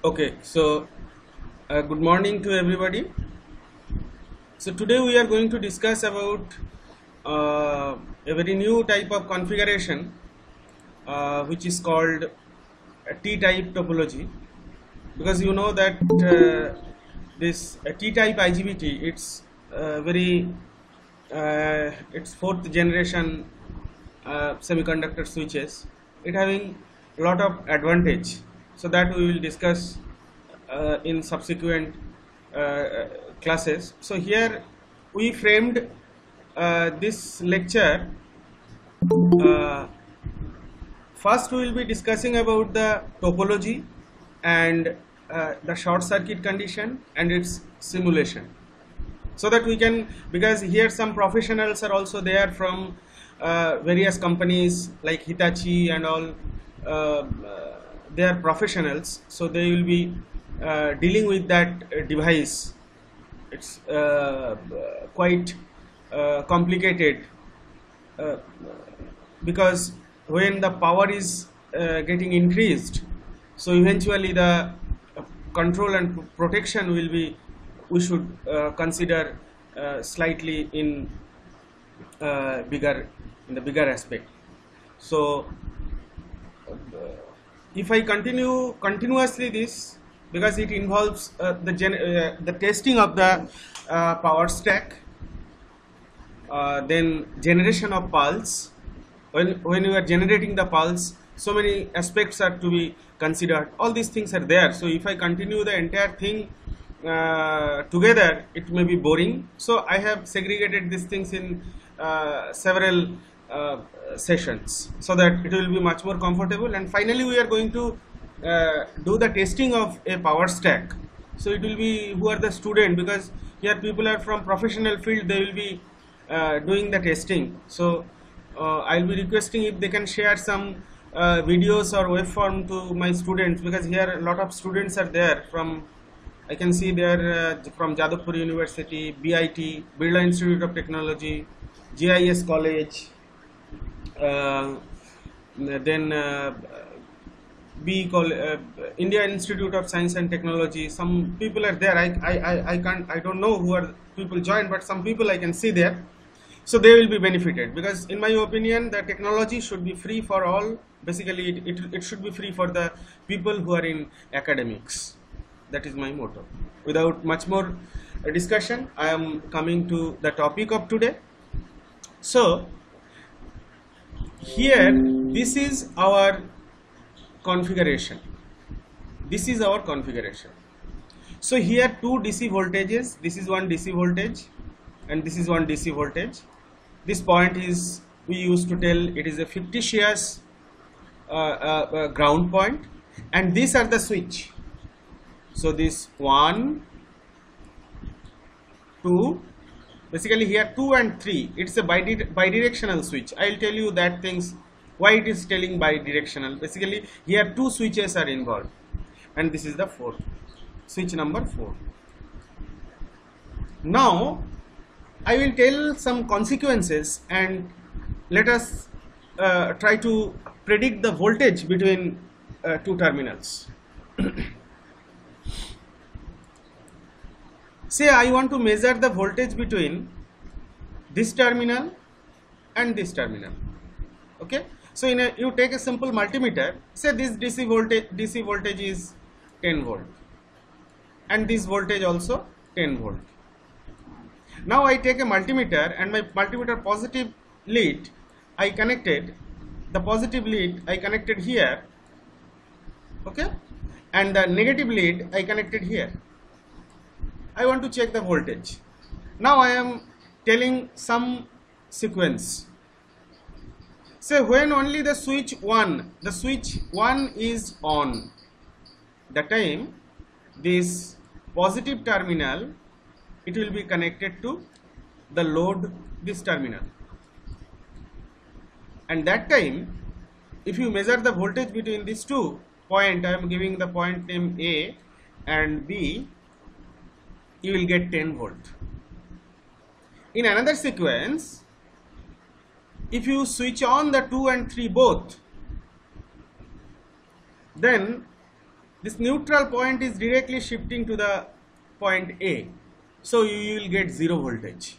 Okay, so good morning to everybody. So today we are going to discuss about a very new type of configuration which is called a T-type topology, because you know that this T-type IGBT, it's very it's fourth generation semiconductor switches. It having a lot of advantage, so that we will discuss in subsequent classes. So here we framed this lecture. uh, First, we will be discussing about the topology and the short circuit condition and its simulation, so that we can, because here some professionals are also there from various companies like Hitachi and all. They are professionals, so they will be dealing with that device. It's quite complicated, uh, because when the power is getting increased, so eventually the control and protection will be, we should consider slightly bigger, in the bigger aspect. So if I continue continuously this, because it involves the testing of the power stack, then generation of pulse. When you are generating the pulse, so many aspects are to be considered. All these things are there. So if I continue the entire thing together, it may be boring. So I have segregated these things in several sessions, so that it will be much more comfortable. And finally, we are going to do the testing of a power stack. So it will be who are the student, because here people are from professional field, they will be doing the testing. So I'll be requesting if they can share some videos or waveform to my students, because here a lot of students are there from, I can see they are from Jadavpur University, BIT, Birla Institute of Technology, GIS College, then India Institute of Science and Technology. Some people are there. I don't know who are people joined, but some people I can see there. So they will be benefited, because in my opinion the technology should be free for all. Basically it should be free for the people who are in academics. That is my motto. Without much more discussion, I am coming to the topic of today. So here, this is our configuration. This is our configuration. So here two DC voltages. This is one DC voltage and this is one DC voltage. This point is, we used to tell it is a fictitious ground point, and these are the switch. So this 1, 2, basically here 2 and 3, it's a bidirectional switch. I'll tell you that things, why it is telling bidirectional. Basically here two switches are involved, and this is the fourth, switch number 4. Now I will tell some consequences, and let us try to predict the voltage between two terminals. Say I want to measure the voltage between this terminal and this terminal. Okay, so you take a simple multimeter. Say this DC voltage is 10 volt, and this voltage also 10 volt. Now I take a multimeter, and my multimeter positive lead I connected, the positive lead I connected here, okay, and the negative lead I connected here. I want to check the voltage. Now I am telling some sequence. Say when only the switch 1 is on, the time this positive terminal, it will be connected to the load, this terminal, and that time if you measure the voltage between these two point, I am giving the point name A and B, you will get 10 volt. In another sequence, if you switch on the 2 and 3 both, then this neutral point is directly shifting to the point A, so you will get 0 voltage.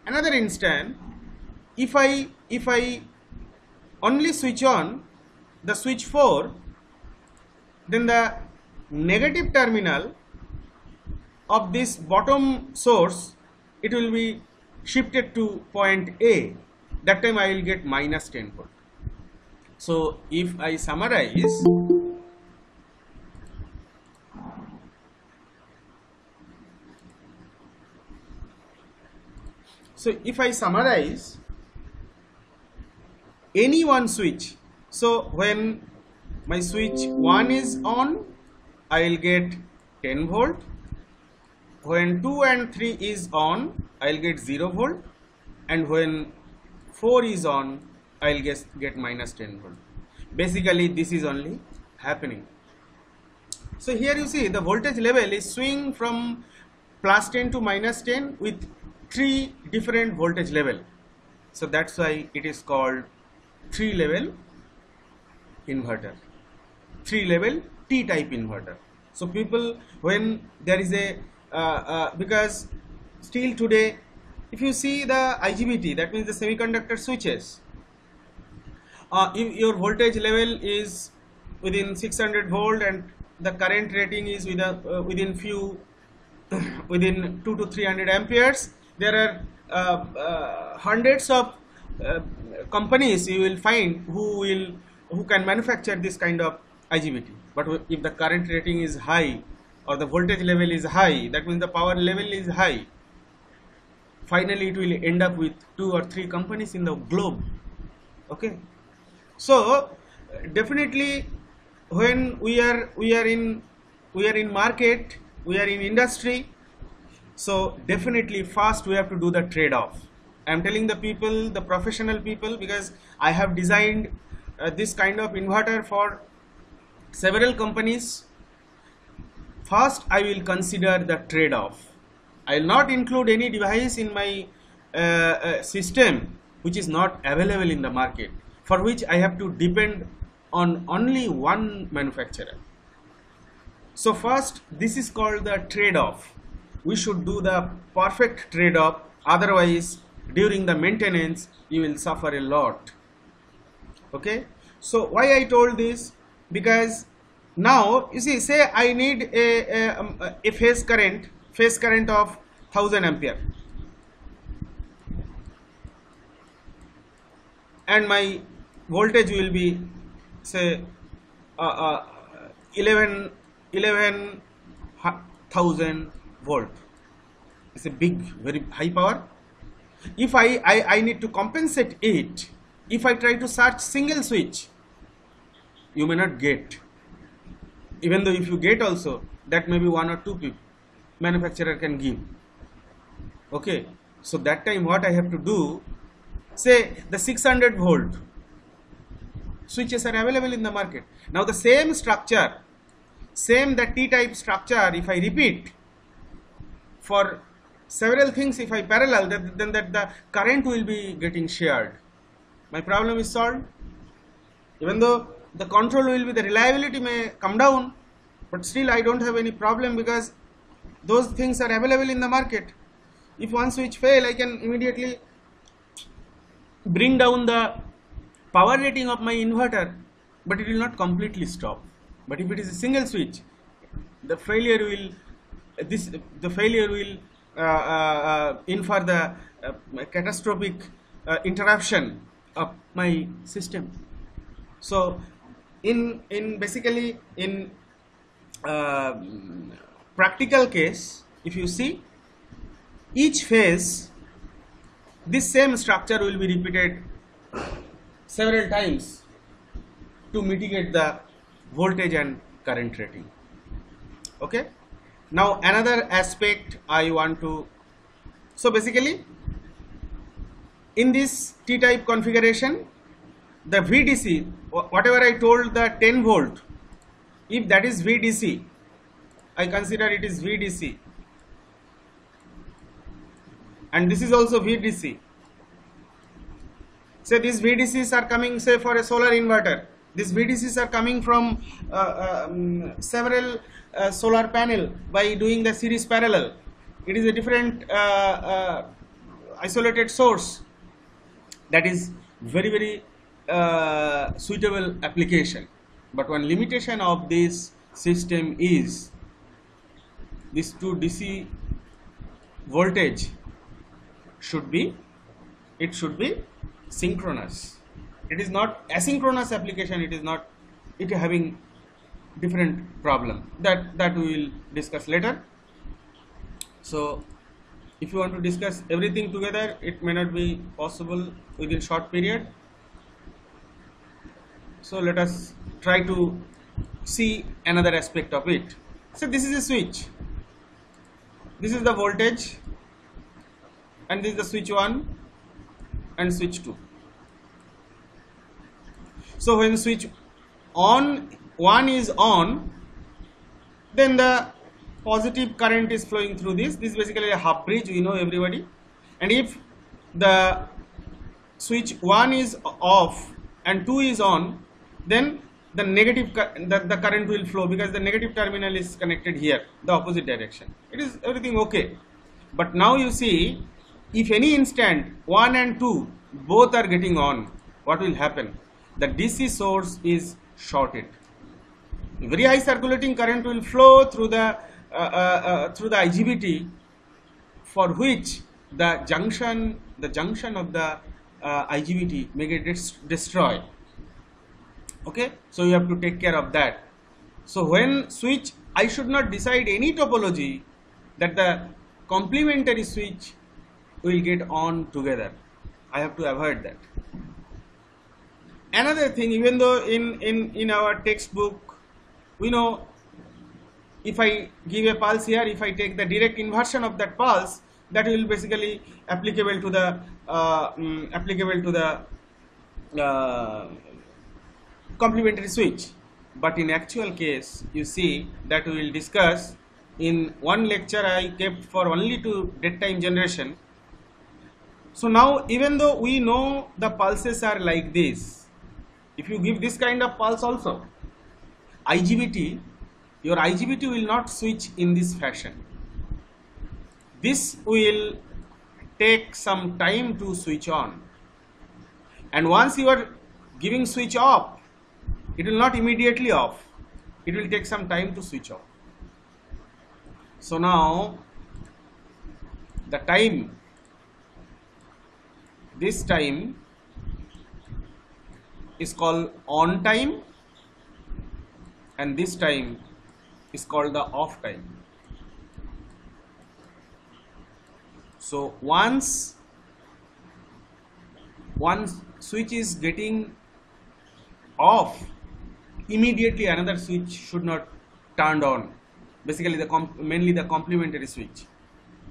Another instant, if I only switch on the switch 4, then the negative terminal of this bottom source, it will be shifted to point A. That time I will get minus 10 volt. So if I summarize, any one switch, so when my switch 1 is on, I will get 10 volt. When 2 and 3 is on, I will get 0 volt, and when 4 is on, I will get minus 10 volt. Basically, this is only happening. So here you see the voltage level is swing from plus 10 to minus 10 with 3 different voltage level. So that's why it is called 3-level inverter, 3-level T-type inverter. So people, when there is a because still today, if you see the IGBT, that means the semiconductor switches, if your voltage level is within 600 volt and the current rating is within 2 to 300 amperes, there are hundreds of companies you will find who can manufacture this kind of IGBT. But if the current rating is high or the voltage level is high, that means the power level is high, finally it will end up with 2 or 3 companies in the globe. Okay, so definitely when we are in market, we are in industry, so definitely first we have to do the trade-off. I am telling the people, the professional people, because I have designed this kind of inverter for several companies. First I will consider the trade-off. I will not include any device in my system which is not available in the market, for which I have to depend on only one manufacturer. So first, this is called the trade-off. We should do the perfect trade-off, otherwise during the maintenance you will suffer a lot. Okay, so why I told this? Because now you see, say I need a phase current of 1000 ampere, and my voltage will be say 11,000 volt. It's a big, very high power. If I need to compensate it, if I try to search single switch, you may not get. Even though if you get also, that may be 1 or 2 people manufacturer can give. Okay, so that time what I have to do, say the 600 volt switches are available in the market. Now the same structure, the T-type structure, if I repeat for several things, if I parallel, then the current will be getting shared. My problem is solved. Even though the control will be, the reliability may come down, but still I don't have any problem because those things are available in the market. If one switch fail, I can immediately bring down the power rating of my inverter, but it will not completely stop. But if it is a single switch, the failure will infer the catastrophic interruption of my system. So basically in practical case, if you see each phase, this same structure will be repeated several times to mitigate the voltage and current rating. Okay, now another aspect I want to, so basically in this T-type configuration, the VDC, whatever I told, the 10 volt, if that is VDC, I consider it is VDC, and this is also VDC. Say these VDCs are coming, say for a solar inverter, These VDCs are coming from several solar panel by doing the series parallel. It is a different isolated source. That is very suitable application. But one limitation of this system is this 2 DC voltage should be synchronous. It is not asynchronous application. It is not, it having different problem that we will discuss later. So if you want to discuss everything together, it may not be possible within short period. So let us try to see another aspect of it. So this is a switch. This is the voltage, and this is the switch 1 and switch 2. So when switch 1 is on, then the positive current is flowing through this. This is basically a half bridge, we know everybody. And if the switch 1 is off and 2 is on, then the negative the current will flow, because the negative terminal is connected here, the opposite direction. It is everything okay. But now you see, if any instant 1 and 2 both are getting on, what will happen? The DC source is shorted. Very high circulating current will flow through the IGBT, for which the junction of the IGBT may get destroyed. Okay, so you have to take care of that. So when switch, I should not decide any topology that the complementary switch will get on together. I have to avoid that. Another thing, even though in our textbook, we know if I give a pulse here, if I take the direct inversion of that pulse, that will basically applicable to the complementary switch. But in actual case, you see that we will discuss in one lecture I kept for only to dead time generation. So now, even though we know the pulses are like this, if you give this kind of pulse also, IGBT, your IGBT will not switch in this fashion. This will take some time to switch on, and once you are giving switch off, it will not immediately off. It will take some time to switch off. So now the time, this time is called on time, and this time is called the off time. So once one switch is getting off, immediately another switch should not turned on. Basically mainly the complementary switch.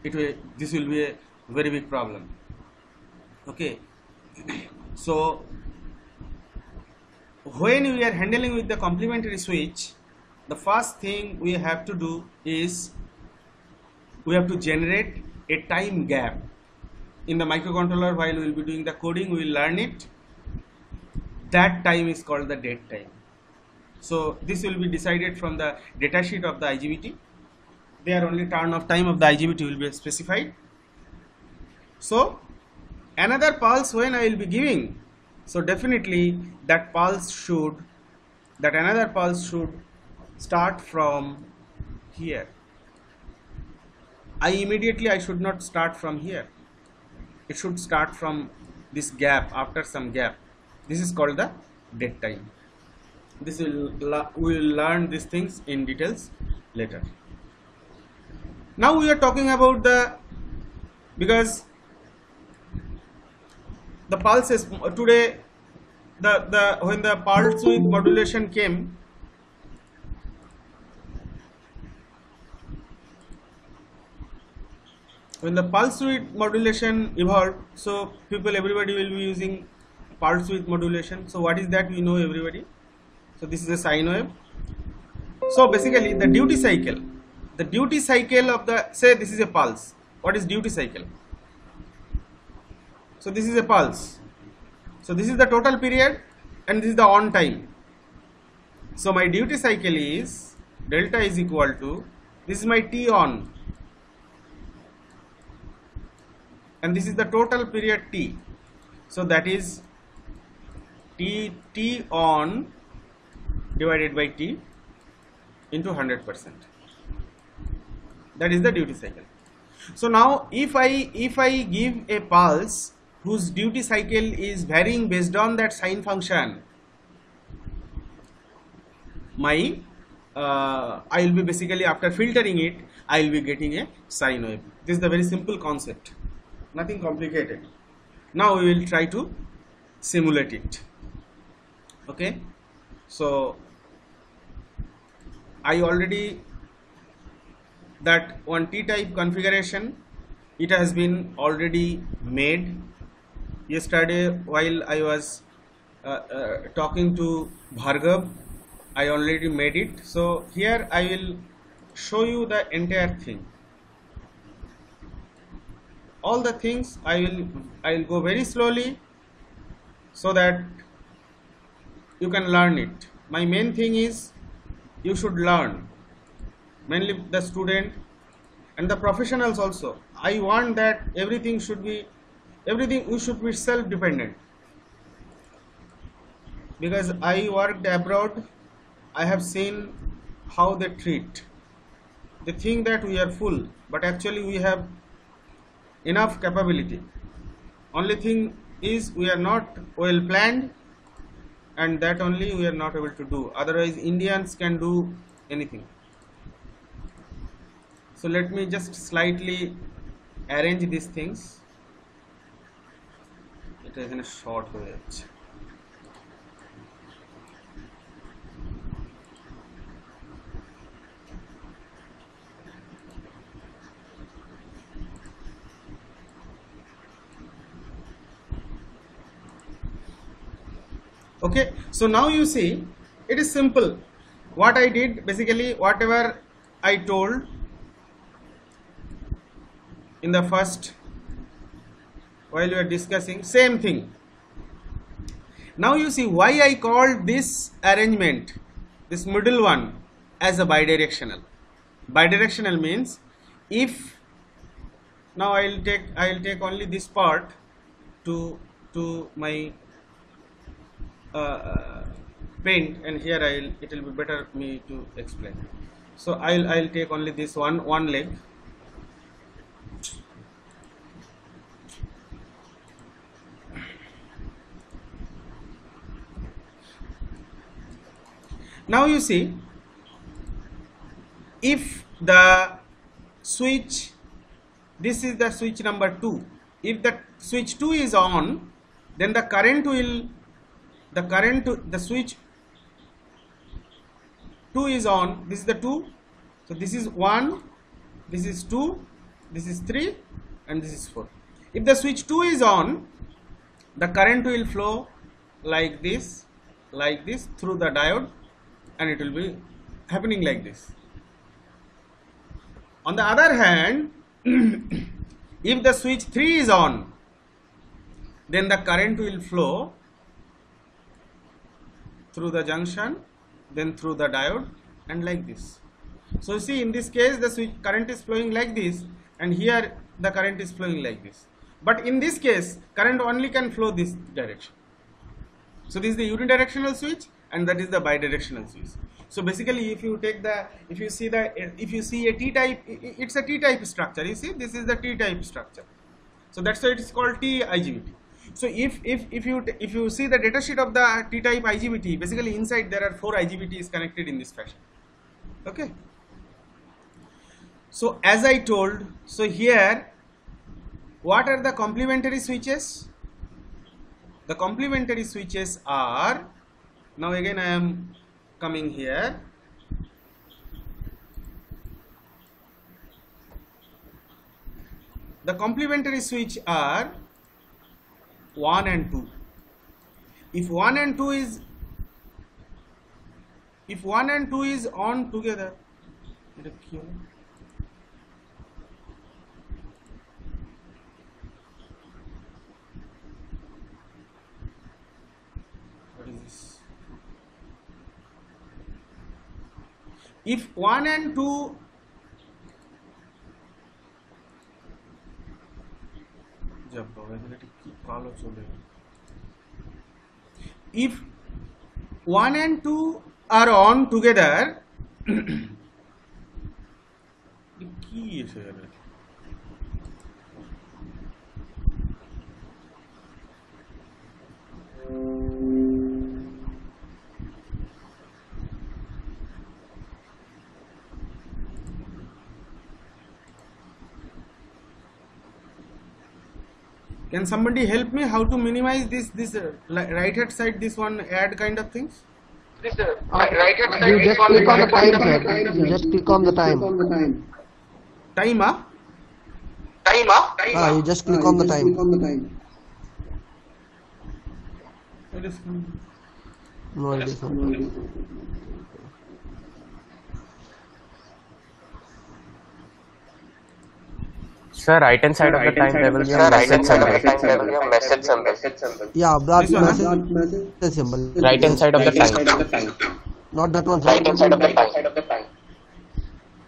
This will be a very big problem. Okay. So when we are handling with the complementary switch, the first thing we have to do is we have to generate a time gap. In the microcontroller, while we will be doing the coding, we will learn it. That time is called the dead time. So this will be decided from the datasheet of the IGBT. There only turn of time of the IGBT will be specified. So another pulse when I will be giving, so definitely that another pulse should start from here. I should not start from here. It should start from this gap, after some gap. This is called the dead time. We will learn these things in details later. Now we are talking about because the pulses today, when the pulse width modulation came, when the pulse width modulation evolved, so everybody will be using pulse width modulation. So what is that? We know everybody. So this is a sine wave. So basically the duty cycle of the, say this is a pulse. What is duty cycle? So this is a pulse. So this is the total period and this is the on time. So my duty cycle is delta is equal to, this is my T on, and this is the total period T. So that is T on divided by T into 100%. That is the duty cycle. So now if I give a pulse whose duty cycle is varying based on that sine function, my I will be basically, after filtering it, I will be getting a sine wave. This is the very simple concept, nothing complicated. Now we will try to simulate it. Okay, so I already, that one T-type configuration, it has been already made. Yesterday while I was talking to Bhargav, I already made it. So here I will show you the entire thing. All the things I will go very slowly so that you can learn it. My main thing is you should learn, mainly the student and the professionals also. I want that everything we should be self-dependent, because I worked abroad. I have seen how they treat. They think that we are full, but actually we have enough capability. Only thing is we are not well planned, and that only we are not able to do. Otherwise Indians can do anything. So let me just slightly arrange these things. It is in a short way. Okay, so now you see it is simple. What I did, basically whatever I told in the first, while we are discussing, same thing. Now you see why I called this arrangement, this middle one, as a bidirectional. Bidirectional means, if now I will take only this part to my paint, and here it will be better me to explain. So I'll take only this one leg. Now you see, if the switch, this is the switch number 2, if the switch 2 is on, then the switch 2 is on, this is the 2, so this is 1, this is 2, this is 3, and this is 4. If the switch 2 is on, the current will flow like this through the diode, and it will be happening like this. On the other hand, if the switch 3 is on, then the current will flow through the junction, then through the diode, and like this. So you see, in this case the switch current is flowing like this, and here the current is flowing like this. But in this case, current only can flow this direction. So this is the unidirectional switch, and that is the bidirectional switch. So basically, if you see a T-type, it's a T-type structure. You see, this is the T-type structure. So that's why it is called T-IGBT. So if you see the datasheet of the T-type IGBT, basically inside there are 4 IGBTs connected in this fashion. Okay. So as I told, so here, what are the complementary switches? The complementary switches are, now again I am coming here. The complementary switch are 1 and 2. If 1 and 2 is on together, what is this? if 1 and 2 if 1 and 2 are on together can somebody help me how to minimize this right hand side, this one add kind of things? This right hand side, you just click on the time, sir. You just click on the time. Time, you just click on the time. No, it is not. Sir, right hand side of the time there will be a message symbol. Yeah, that message symbol. Right hand side of the time. Not that one. Right hand side of the time.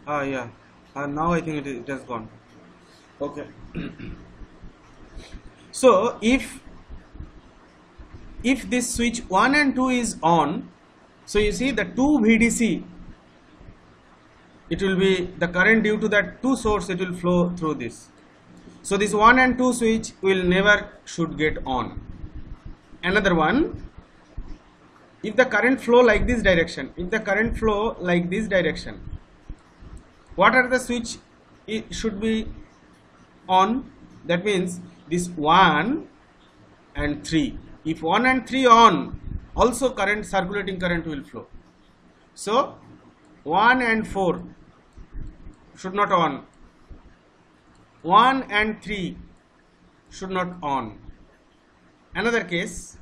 Yeah. Now I think it has gone. Okay. So if this switch 1 and 2 is on, so you see the 2 VDC, it will be the current due to that 2 source, it will flow through this. So this 1 and 2 switch will never should get on. Another one, if the current flow like this direction, what are the switch it should be on? That means this 1 and 3. If 1 and 3 on, also current, circulating current will flow. So 1 and 4 should not on. 1 and 3 should not on. Another case,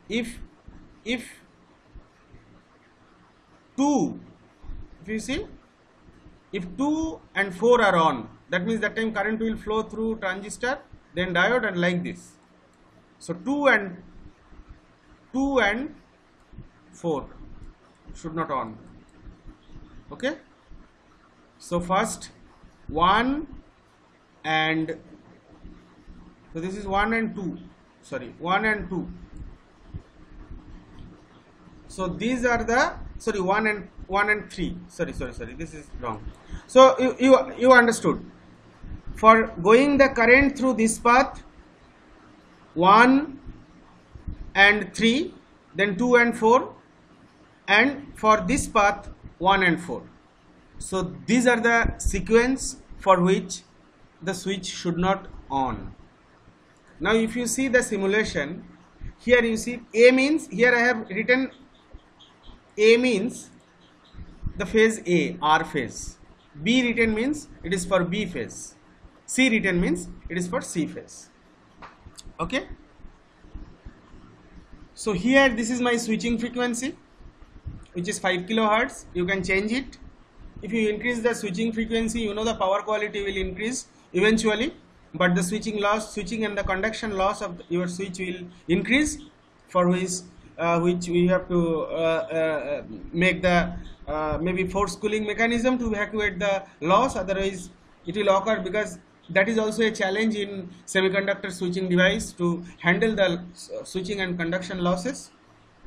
if 2, if you see, if 2 and 4 are on, that means that time current will flow through transistor, then diode, and like this. So 2 and 4 should not on. Okay. So first 1 and, so this is 1 and 2. Sorry, 1 and 2. So these are the, sorry, 1 and 3. Sorry. This is wrong. So you understood. For going the current through this path, 1 and 3, then 2 and 4, and for this path 1 and 4. So these are the sequence for which the switch should not on. Now if you see the simulation, here you see A means, here I have written A means the phase A, R phase. B written means it is for B phase. C written means it is for C phase. Okay. So here this is my switching frequency, which is 5 kilohertz. You can change it. If you increase the switching frequency, you know the power quality will increase eventually, but the switching and the conduction loss of your switch will increase, for which we have to make the maybe force cooling mechanism to evacuate the loss. Otherwise it will occur, because that is also a challenge in semiconductor switching device to handle the switching and conduction losses,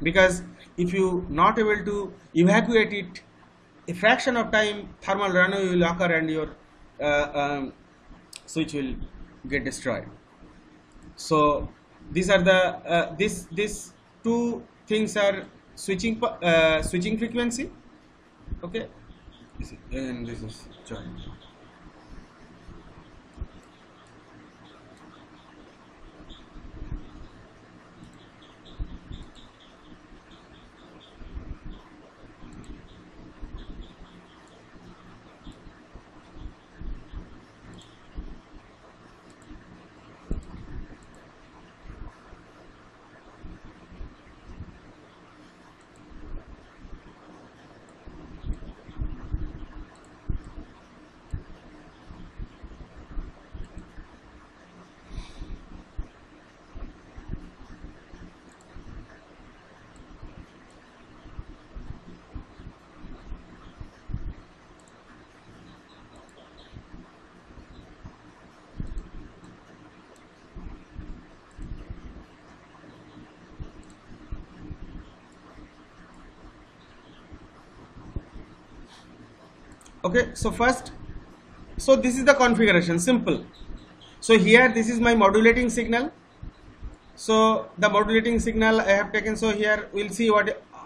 because if you not able to evacuate it, a fraction of time thermal runaway will occur and your switch will get destroyed. So these are the these two things are switching frequency. Okay, and this is joint. Okay, so first, so this is the configuration, simple. So here this is my modulating signal. So the modulating signal I have taken, so here we'll see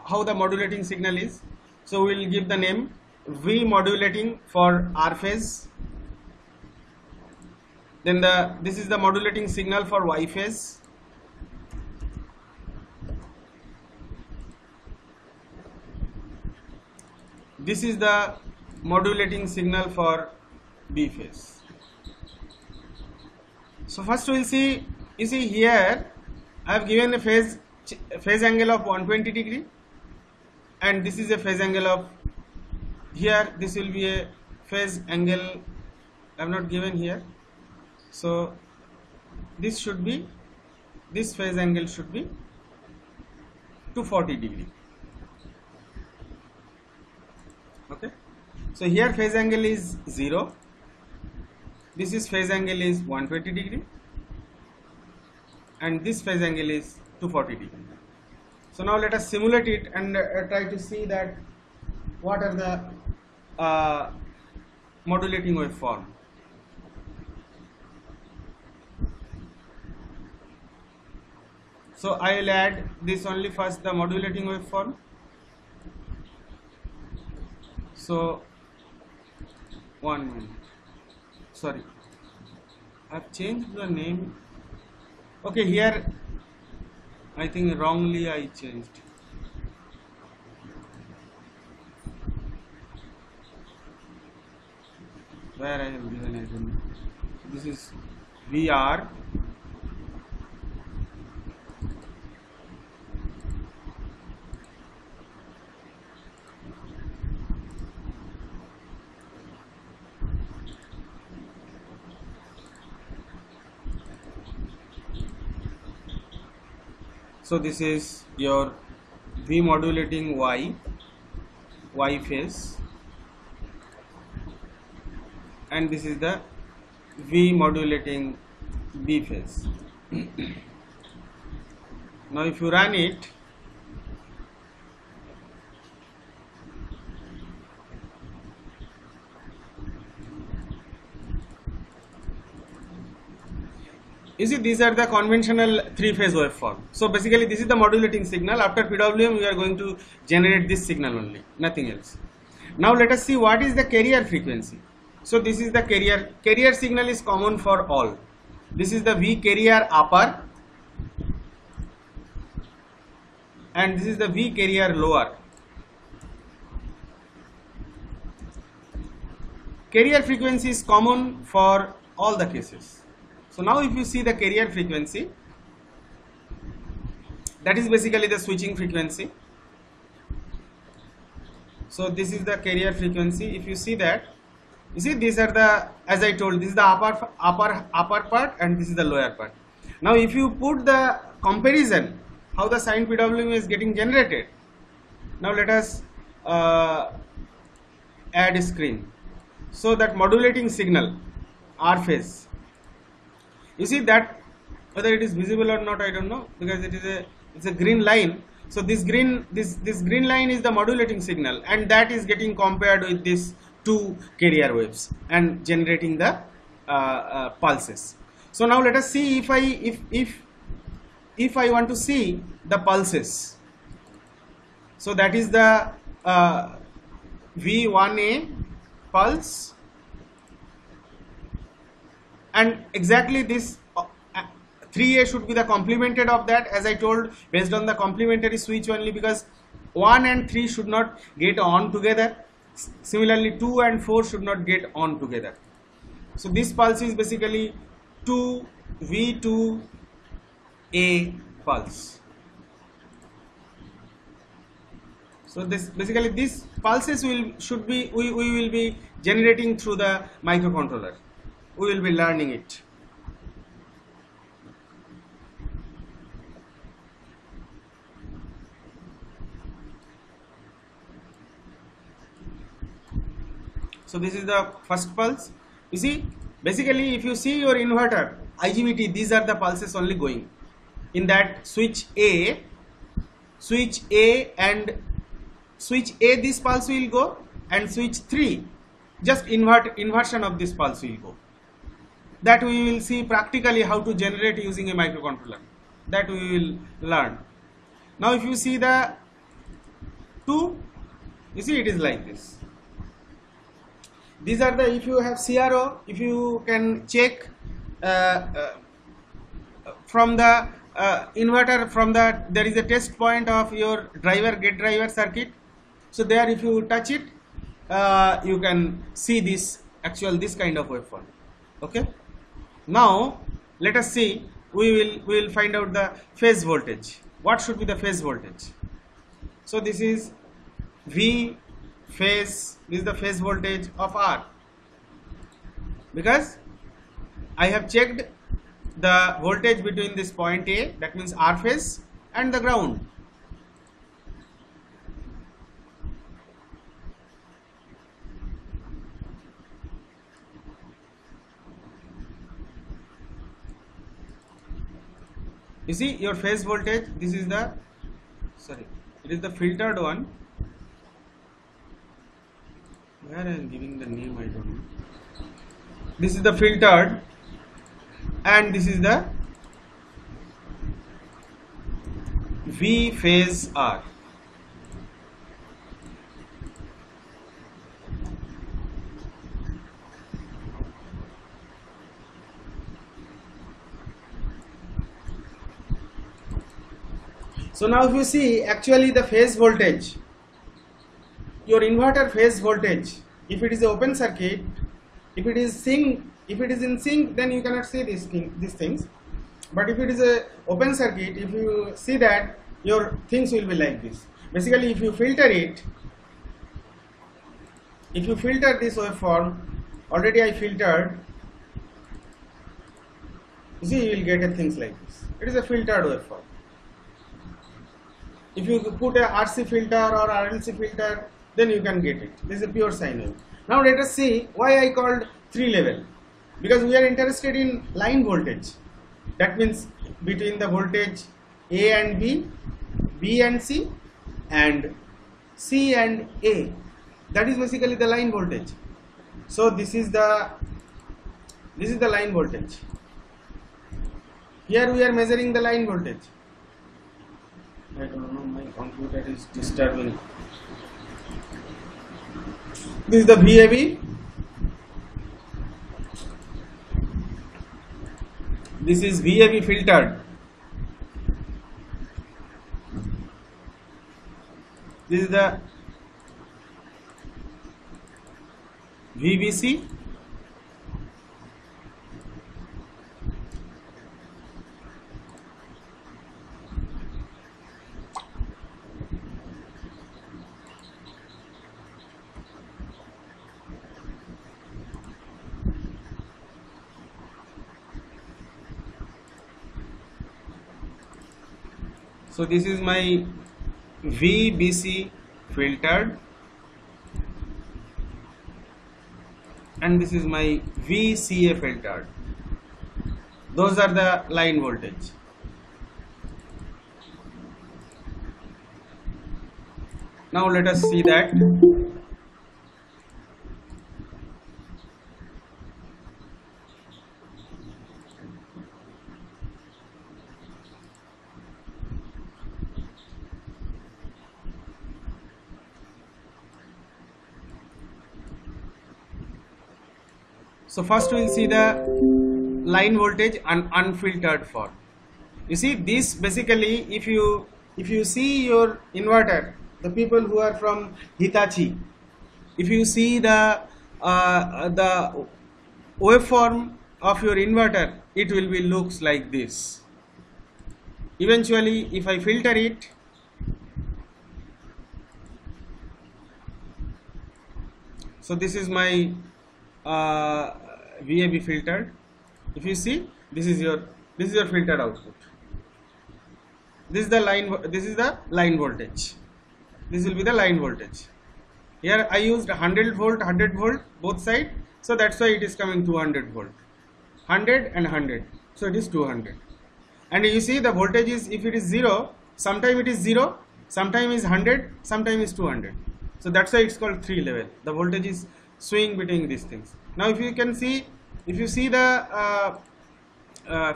how the modulating signal is. So we'll give the name V modulating for R phase. Then this is the modulating signal for Y phase. This is the modulating signal for B phase. So first we'll see, you see here I have given a phase angle of 120 degree, and this is a phase angle of, here this will be a phase angle I have not given here. So this should be, this phase angle should be 240 degree. Okay, so here phase angle is 0, this is phase angle is 120 degree, and this phase angle is 240 degree. So now let us simulate it and try to see that what are the modulating waveform. So I will add this only first, the modulating waveform. So 1 minute, sorry, I have changed the name. Okay, here I think wrongly I changed. Where I have given it. This is VR. So this is your V modulating Y phase, and this is the V modulating B phase. Now if you run it, you see these are the conventional 3-phase waveform. So basically this is the modulating signal. After PWM we are going to generate this signal only, nothing else. Now let us see what is the carrier frequency. So this is the carrier signal is common for all. This is the V carrier upper, and this is the V carrier lower. Carrier frequency is common for all the cases. So now if you see the carrier frequency, that is basically the switching frequency. So this is the carrier frequency. If you see that, you see these are the, as I told, this is the upper part and this is the lower part. Now if you put the comparison how the sine PWM is getting generated, now let us add a screen. So that modulating signal R phase, you see that, whether it is visible or not I don't know, because it's a green line. So this green line is the modulating signal, and that is getting compared with this 2 carrier waves and generating the pulses. So now let us see if I want to see the pulses. So that is the V1A pulse, and exactly this 3A should be the complemented of that, as I told, based on the complementary switch only, because 1 and 3 should not get on together. Similarly 2 and 4 should not get on together. So this pulse is basically 2 V2A pulse. So this basically these pulses we will be generating through the microcontroller. We will be learning it. So this is the first pulse. You see, basically if you see your inverter IGBT, these are the pulses only going in that switch A, and switch A this pulse will go, and switch 3 just inversion of this pulse will go. That we will see practically how to generate using a microcontroller. That we will learn. Now if you see the 2, you see it is like this. These are the, if you have CRO, if you can check from the inverter, from the, there is a test point of your driver, gate driver circuit. So there if you touch it, you can see this this kind of waveform. Okay. Now let us see, we will find out the phase voltage. What should be the phase voltage? So this is V phase, this is the phase voltage of R, because I have checked the voltage between this point A, that means R phase, and the ground. You see your phase voltage, this is the, sorry, it is the filtered one. Where I am giving the name, I don't know. This is the filtered, and this is the V phase R. So now if you see, actually the phase voltage, your inverter phase voltage, if it is an open circuit, if it is in sync, then you cannot see these things. But if it is a open circuit, if you see that, your things will be like this. Basically, if you filter it, if you filter this waveform, already I filtered, you see, you will get things like this. It is a filtered waveform. If you put a RC filter or RLC filter, then you can get it. This is a pure sine wave. Now let us see why I called 3 level. Because we are interested in line voltage. That means between the voltage A and B, B and C, and C and A. That is basically the line voltage. So this is the line voltage. Here we are measuring the line voltage. I don't know, my computer is disturbing. This is the VAB. This is VAB filtered. This is the VBC. So this is my VBC filtered, and this is my VCA filtered. Those are the line voltage. Now let us see that. So first we will see the line voltage and unfiltered form. You see this basically, if you see your inverter, the people who are from Hitachi, if you see the waveform of your inverter, it will be looks like this. Eventually, if I filter it, so this is my VAB filtered. If you see, this is your filtered output. This is the line voltage. This will be the line voltage. Here I used 100 volt both sides, so that's why it is coming 200 volt. 100 and 100, so it is 200. And you see the voltage is, if it is 0, sometime it is 0, sometime is 100, sometime is 200. So that's why it's called 3 level. The voltage is swing between these things. Now if you can see, if you see the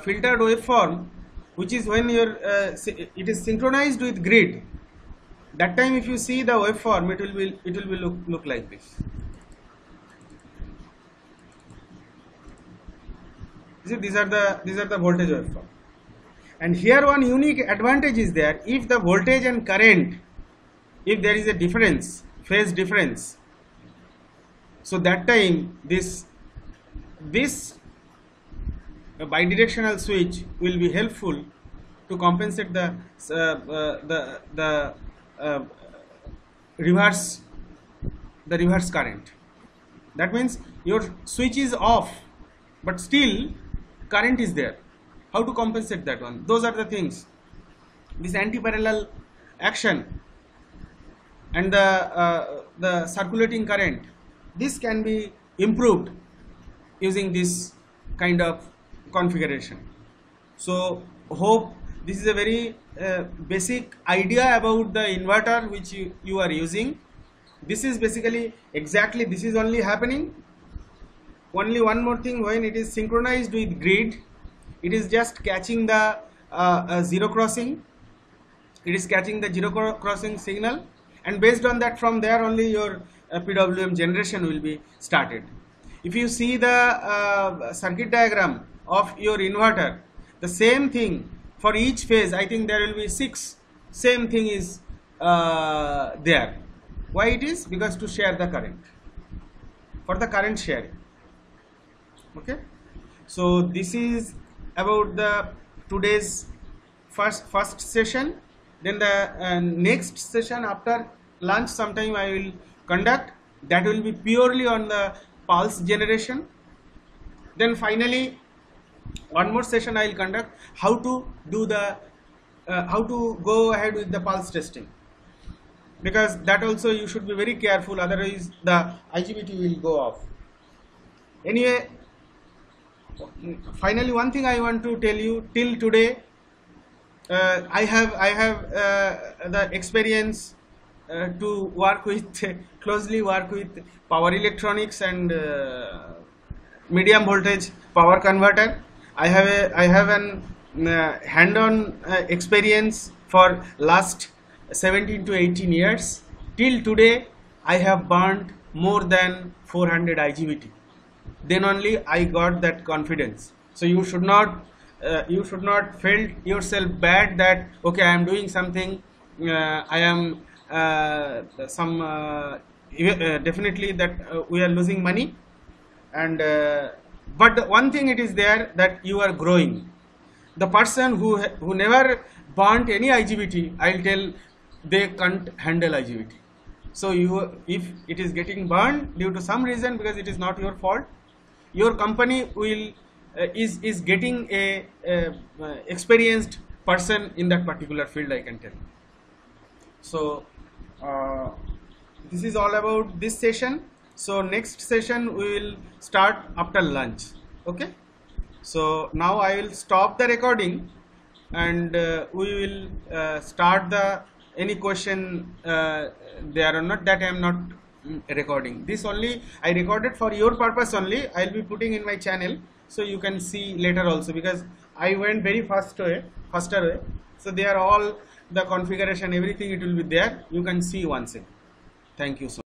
filtered waveform, which is when your it is synchronized with grid, that time if you see the waveform, it will be look like this. See, these are the voltage waveform. And here one unique advantage is there. If the voltage and current, if there is a difference, phase difference, so that time this bidirectional switch will be helpful to compensate the reverse current. That means your switch is off, but still current is there. How to compensate that one? Those are the things. This anti-parallel action and the circulating current, this can be improved using this kind of configuration. So hope this is a very basic idea about the inverter which you are using. This is basically exactly this is only happening. Only one more thing, when it is synchronized with grid, it is just catching the zero crossing. It is catching the zero crossing signal, and based on that, from there only your PWM generation will be started. If you see the circuit diagram of your inverter, the same thing for each phase, I think there will be 6 same thing is there. Why it is? Because to share the current, for the current sharing. Okay, so this is about the today's first session. Then the next session after lunch sometime I will conduct, that will be purely on the pulse generation. Then finally one more session I will conduct, how to do the how to go ahead with the pulse testing, because that also you should be very careful, otherwise the IGBT will go off. Anyway, finally one thing I want to tell you, till today I have the experience to work with closely work with power electronics and medium voltage power converter. I have an hand-on experience for last 17 to 18 years. Till today I have burned more than 400 IGBT. Then only I got that confidence. So you should not feel yourself bad that okay, I am doing something, I am definitely that we are losing money, and but one thing it is there, that you are growing. The person who never burnt any IGBT, I'll tell they can't handle IGBT. So if it is getting burned due to some reason, because it is not your fault, your company will is getting a experienced person in that particular field, I can tell. So this is all about this session. So next session we will start after lunch. Okay, so now I will stop the recording, and we will start the any question there or not, that I am not recording. This only I recorded for your purpose only. I will be putting in my channel, so you can see later also, because I went very faster way. So they are all the configuration, everything, it will be there. You can see once again. Thank you so much.